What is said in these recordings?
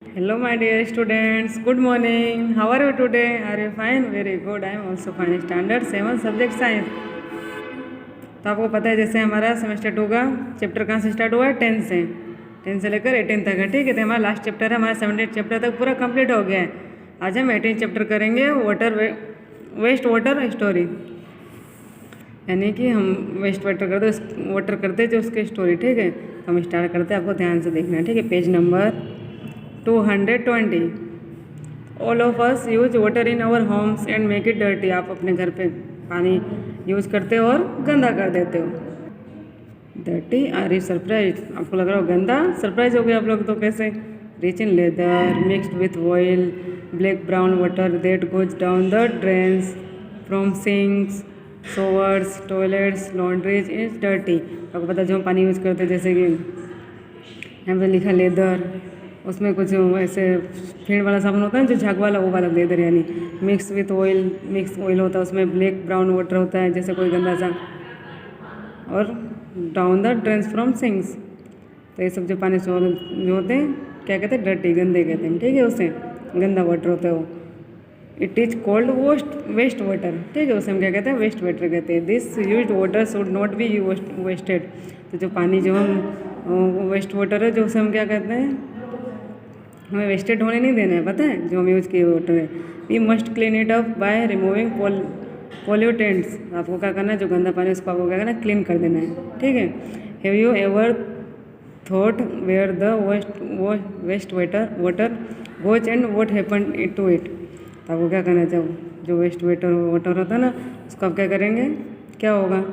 Hello, my dear students. Good morning. How are you today? Are you fine? Very good. I am also fine. Standard 7 subject science. तो आपको पता है जैसे हमारा semester 2 का chapter कहाँ से स्टार्ट हुआ है? 10 से। 10 से लेकर 18 तक है, ठीक है। तो हमारा लास्ट चैप्टर है, हमारा 17 चैप्टर तक पूरा कंप्लीट हो गया है। आज हम 18 चैप्टर करेंगे, वेस्ट वाटर स्टोरी, यानी कि हम वेस्ट वाटर करते जो उसकी स्टोरी, ठीक है। तो हम स्टार्ट करते हैं, आपको ध्यान से देखना है, ठीक है। Page number 220। All of us use water in our homes and make it dirty. आप अपने घर पे पानी यूज करते हो और गंदा कर देते हो। Dirty, are you surprise? आपको लग रहा हो गंदा? सरप्राइज हो गए आप लोग तो। कैसे? Rich in leather mixed with oil, black brown water that goes down the drains from sinks, showers, toilets, laundries is dirty. आपको पता है जो हम पानी यूज करते हैं, जैसे कि यहाँ पे लिखा लेदर, उसमें कुछ ऐसे फेंड वाला साबुन होता है जो झाग वाला, वो वाला लेदर, यानी mix with oil, mix oil होता है उसमें, ब्लैक ब्राउन वाटर होता है जैसे कोई गंदा सा, और down the drains from sinks. तो ये सब जो पानी जो होते हैं क्या कहते हैं? डर्टी, गंदे कहते हैं, ठीक है। उससे गंदा वाटर होता है वो। It is called waste water, ठीक है। उसे हम क्या कहते हैं? वेस्ट वाटर कहते हैं। This used water should not be wasted. तो जो पानी जो हम वेस्ट वाटर है, जो उसे हम क्या कहते हैं? हमें वेस्टेड होने नहीं देना है, पता है, जो हम यूज़ किए वाटर है। We must clean it up by removing pollutants. आपको क्या करना है? जो गंदा पानी है उसको आपको क्या करना है? क्लीन कर देना है, ठीक है। Have you ever thought where the waste water goes and what happen it to it? तो आपको क्या करना है? जब जो वेस्ट वाटर होता है ना, उसको आप क्या करेंगे? क्या होगा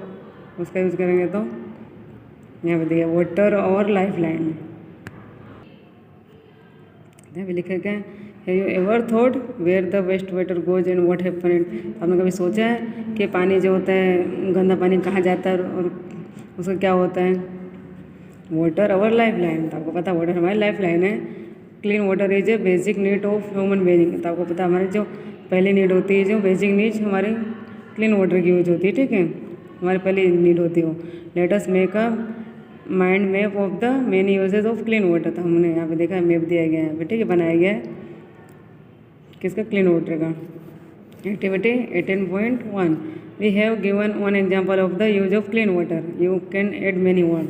उसका यूज़ करेंगे? तो यहाँ पे देखिए, वाटर और लाइफ लाइन भी लिखा गया है। Have you ever thought where the waste water goes and what happen it? आपने कभी सोचा है कि पानी जो होता है, गंदा पानी कहाँ जाता है और उसका क्या होता है? Water our life line. तो आपको पता है वाटर हमारी लाइफ लाइन है। Clean water is a basic need of human being. तो आपको पता है हमारी जो पहली नीड होती है, जो बेसिक नीड्स हमारी क्लीन वाटर की यूज होती है, ठीक है। हमारी पहली नीड होती है। Let us make a mind map of the many uses of clean water. तो हमने यहाँ पे देखा है, मैप दिया गया है यहाँ पे, ठीक है, बनाया गया है किसका? क्लीन वाटर का। Activity 18.1, we have given one example of the use of clean water, you can add many one.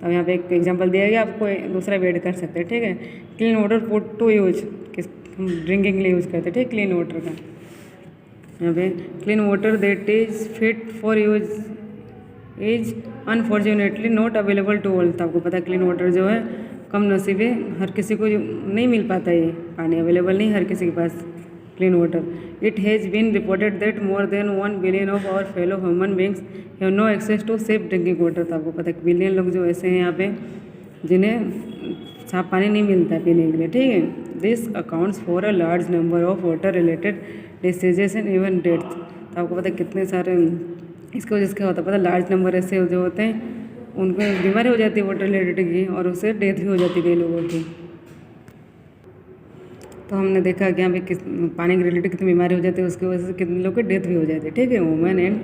तो यहाँ पे एक एग्जाम्पल दिया गया, आपको दूसरा भी ऐड कर सकते हैं, ठीक है। Clean water put to use, किस हम ड्रिंकिंग के लिए यूज़ करते हैं, ठीक, क्लीन वाटर का। यहाँ पे clean water that is fit for use is unfortunately not available to all. तो आपको पता है क्लीन वाटर जो है कम नसीबे, हर किसी को नहीं मिल पाता, ये पानी अवेलेबल नहीं हर किसी के पास clean water. It has been reported that more than 1 billion of our fellow human beings have no access to safe drinking water. तो आपको पता है बिलियन लोग जो ऐसे हैं यहाँ पे जिन्हें साफ पानी नहीं मिलता पीने के लिए, ठीक है। This accounts for a large number of water related diseases and even deaths. तो आपको पता है कितने सारे इसकी वजह से क्या होता है पता है? लार्ज नंबर ऐसे जो होते हैं उनको बीमारी हो जाती है वाटर रिलेटेड की, और उससे डेथ भी हो जाती है कई लोगों की। तो हमने देखा कि यहाँ पे किस पानी के रिलेटेड कितनी बीमारी हो जाती है, उसकी वजह से कितने लोग की डेथ भी हो जाती है, ठीक है। Women and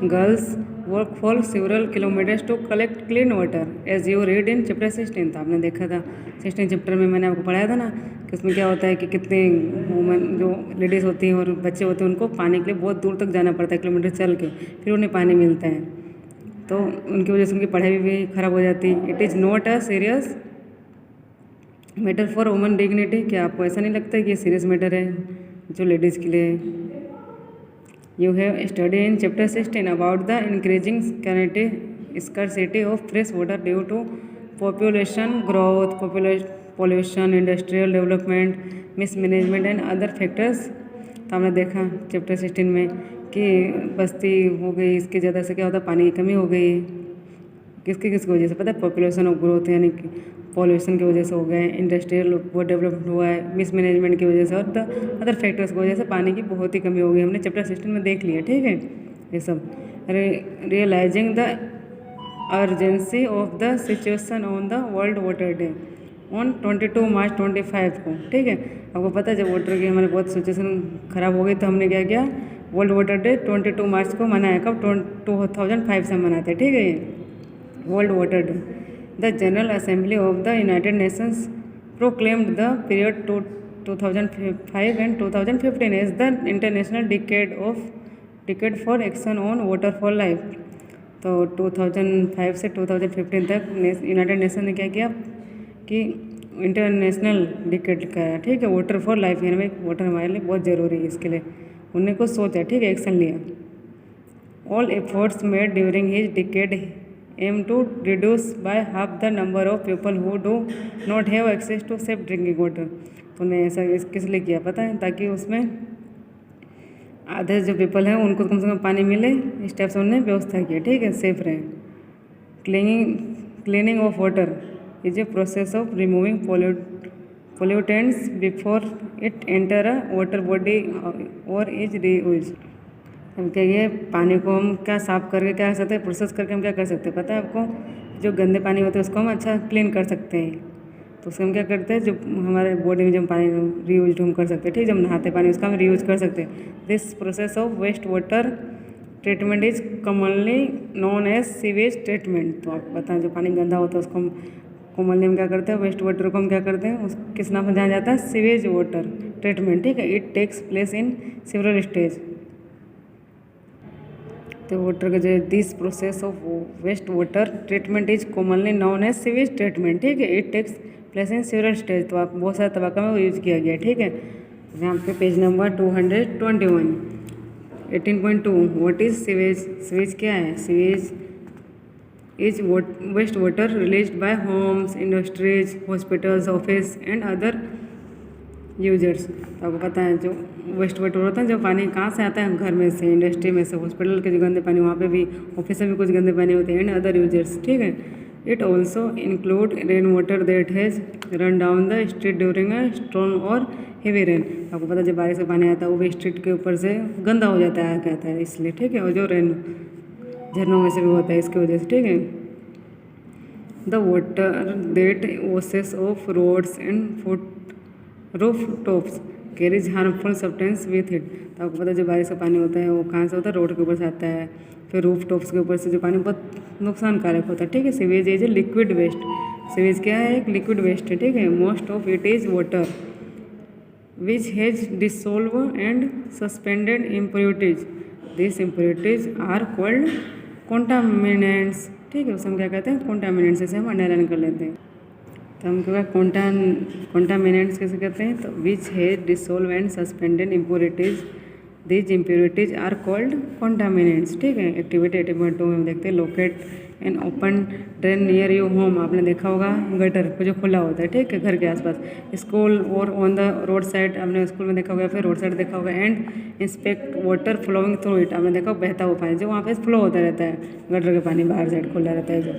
girls work for several kilometres to collect clean water as you read in chapter 16। तो आपने देखा था 16 चैप्टर में मैंने आपको पढ़ाया था ना कि उसमें क्या होता है कि कितने वुमेन जो लेडीज़ होती हैं और बच्चे होते हैं उनको पानी के लिए बहुत दूर तक जाना पड़ता है, किलोमीटर चल के, फिर उन्हें पानी मिलता है। तो उनकी वजह से उनकी पढ़ाई भी ख़राब हो जाती है। It is not a serious matter for woman dignity. क्या आपको ऐसा नहीं लगता कि ये सीरियस मैटर है जो लेडीज़ के लिए? You have study in chapter 16 about the increasing scarcity of fresh water due to population growth, pollution, industrial development, mismanagement and other factors. तो हमने देखा चैप्टर 16 में कि बस्ती हो गई, इसकी ज़्यादा से क्या होता है? पानी की कमी हो गई। किसकी वजह से पता है? पॉपुलेशन ऑफ ग्रोथ, यानी कि पॉल्यूशन की वजह से हो गए, इंडस्ट्रियल वो डेवलपमेंट हुआ है, मिसमैनेजमेंट की वजह से, और द अदर फैक्टर्स की वजह से पानी की बहुत ही कमी हो गई। हमने चैप्टर 16 में देख लिया, ठीक है, ये सब। Realising the urgency of the situation on the world water day on 22 March 25 को, ठीक है। आपको पता है जब वाटर की हमारे बहुत सिचुएशन ख़राब हो गई तो हमने क्या किया? वर्ल्ड वाटर डे 22 मार्च को मनाया। कब? 2005 से मनाते हैं, ठीक है, ये world water day. The general assembly of the United Nations proclaimed the period 2005 and 2015 as the International Decade for Action on Water for Life। तो 2005 से 2015 तक यूनाइटेड नेशन ने क्या किया कि इंटरनेशनल डिकेड कराया, ठीक है, वाटर फॉर लाइफ, यानी वाटर हमारे लिए बहुत ज़रूरी है, इसके लिए उन्होंने कुछ सोचा, ठीक है, एक्शन लिया। All efforts made during his decade aim to reduce by half the number of people who do not have access to safe drinking water. तो उन्हें ऐसा किस लिए किया पता है, ताकि उसमें आधे जो पीपल हैं उनको कम से कम पानी मिले, इस टाइप से उन्होंने व्यवस्था किया, ठीक है, सेफ रहे। Cleaning of water is a process of removing pollutants before it enter a water body और इज रीयूज। हम कहिए पानी को हम क्या साफ़ करके क्या कर सकते हैं, प्रोसेस करके हम क्या कर सकते हैं पता है आपको, जो गंदे पानी होते हैं उसको हम अच्छा क्लीन कर सकते हैं। तो उसको हम क्या करते हैं, जो हमारे बॉडी में जब पानी रीयूज हम कर सकते हैं, ठीक, जब नहाते पानी उसका हम रीयूज कर सकते हैं। This process of waste water treatment is commonly known as sewage treatment. तो आपको बताएं जो पानी गंदा होता है उसको हम कॉमनली हम क्या करते हैं, वेस्ट वाटर को हम क्या करते हैं, उस किस नाम से जाना जाता है, सीवेज वाटर ट्रीटमेंट, ठीक है। It takes place in several stage. तो वाटर का जो this process of waste water treatment is commonly known as sewage treatment, ठीक है। It takes place in several stage. तो आप बहुत सारे तरीका में वो यूज़ किया गया, ठीक है। यहाँ पे page number 221 18.2 what is sewage. Sewage क्या है, sewage is waste water released by homes, industries, hospitals, office and other users. तो आपको पता है जो वेस्ट वाटर होता है, जो पानी कहाँ से आता है, घर में से, इंडस्ट्री में से, हॉस्पिटल के जो गंदे पानी वहाँ पे भी, ऑफिस में भी कुछ गंदे पानी होते हैं, एंड अदर यूजर्स, ठीक है। It also include rain water that has run down the street during a storm और हेवी रेन। आपको पता है जब बारिश का पानी आता है वो भी स्ट्रीट के ऊपर से गंदा हो जाता है, कहता है इसलिए, ठीक है, और जो रेन झरनों में से भी होता है इसकी वजह से, ठीक है। The water that washes off roads and roof tops carries harmful substance with it. तो आपको पता है जो बारिश का पानी होता है वो कहाँ से होता है, रोड के ऊपर से आता है, फिर रूफ टॉप्स के ऊपर से जो पानी बहुत नुकसानकारक होता है, ठीक है। Sewage is a liquid waste. Sewage क्या है, एक लिक्विड वेस्ट है, ठीक है। Most of it is water which has dissolve and suspended impurities. This impurities are called contaminants, ठीक है। उसे हम क्या कहते हैं, कॉन्टामिनेंट्स, इसे हम अंडरलाइन कर लेते हैं। तो हम क्या कॉन्टामिनेंट्स कैसे कहते हैं, तो which has dissolve and suspended impurities, these impurities are called contaminants, ठीक है। एक्टिविटी 80.2 में हम देखते हैं locate an open drain near you home. आपने देखा होगा गटर को जो खुला होता है, ठीक है, घर के आसपास, स्कूल और ऑन द रोड साइड, आपने स्कूल में देखा होगा, फिर रोड साइड देखा होगा। And inspect water flowing through it, आपने देखा बहता हुआ पानी जो वहाँ पे फ्लो होता रहता है, गटर का पानी बाहर साइड खुला रहता है जो।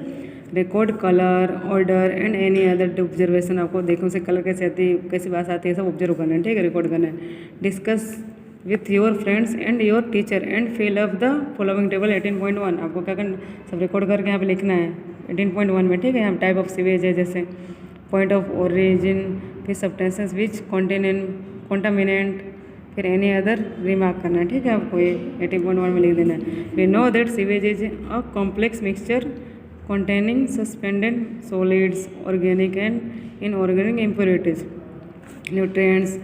Record colour, order and any other observation, आपको देखो से कलर कैसे आती है, कैसी बात आती है, सब ऑब्जर्व करना है, ठीक है, रिकॉर्ड करना है। Discuss with your friends and your teacher and fill up the following table 18.1। आपको क्या करना, सब रिकॉर्ड करके यहाँ पे लिखना है 18.1 में, ठीक है। यहाँ टाइप ऑफ सीवेज है, जैसे पॉइंट ऑफ ओरिजिन, फिर सब्सटेंसेस विच कॉन्टेन कॉन्टामिनेंट, फिर एनी अदर रिमार्क करना है, ठीक है। आपको ये 18.1 में लिख देना है। We know that sewage is a complex mixture containing suspended solids, organic and inorganic impurities, nutrients,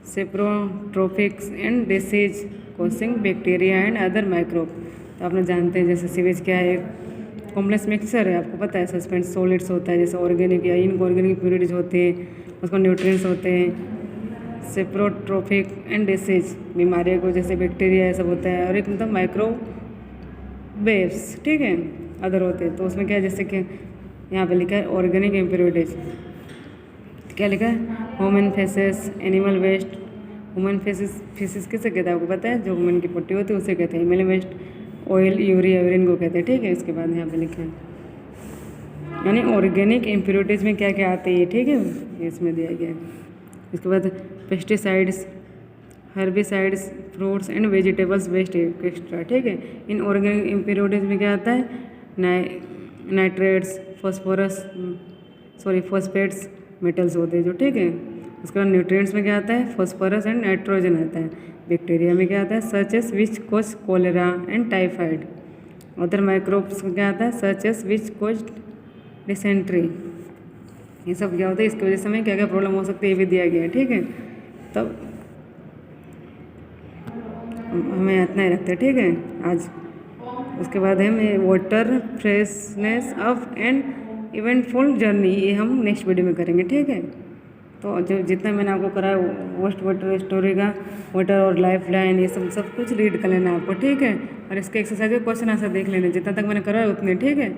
saprotrophics and disease causing bacteria and other microbes। तो आपने जानते हैं जैसे सीवेज क्या है, कॉम्प्लेक्स मिक्सचर है, आपको पता है, सस्पेंड सॉलिड्स होता है, जैसे ऑर्गेनिक या इनऑर्गेनिक इम्प्योरिटीज होते हैं, उसको न्यूट्रिएंट्स होते हैं, सेप्रोट्रोफिक एंड डिसीज, बीमारियों को जैसे बैक्टीरिया ये सब होता है, और एक मतलब माइक्रोवेव्स, ठीक है, अदर होते हैं। तो उसमें क्या है, जैसे कि यहाँ पे लिखा है ऑर्गेनिक इम्प्योरिटीज, क्या लिखा है, human faeces, animal waste. Human faeces किसे कहते हैं आपको पता है, जो ह्यूमन की पट्टी होती है उसे कहते हैं। Animal waste oil, urea, urine को कहते हैं, ठीक है। इसके बाद यहाँ पे लिखा है यानी ऑर्गेनिक इम्प्योरिटीज में क्या क्या आते हैं, ठीक है, इसमें दिया गया है। इसके बाद pesticides, herbicides, fruits and vegetables waste extra, ठीक है। इन ऑर्गेनिक इम्प्योरिटीज में क्या आता है, नाइट्रेट्स, फॉस्फेट्स, मेटल्स होते हैं जो, ठीक है। उसके बाद न्यूट्रिएंट्स में क्या आता है, फॉस्फोरस एंड नाइट्रोजन आता है। बैक्टीरिया में क्या आता है, such as which cause cholera and typhoid. Other microbes में क्या आता है, such as which cause dysentery. ये सब क्या होता है, इसकी वजह से हमें क्या क्या प्रॉब्लम हो सकती है ये भी दिया गया है। ठीक है, तब हमें इतना ही रखते हैं। ठीक है आज। उसके बाद है water freshness of and eventful journey, ये हम नेक्स्ट वीडियो में करेंगे। ठीक है, तो जो जितना मैंने आपको कराया वेस्ट वाटर स्टोरी का वाटर और लाइफ लाइन ये सब कुछ रीड कर लेना आपको। ठीक है, और इसके एक्सरसाइज के क्वेश्चन आंसर देख लेना जितना तक मैंने कराया उतने। ठीक है,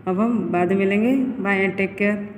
अब हम बाद में मिलेंगे। Bye and take care.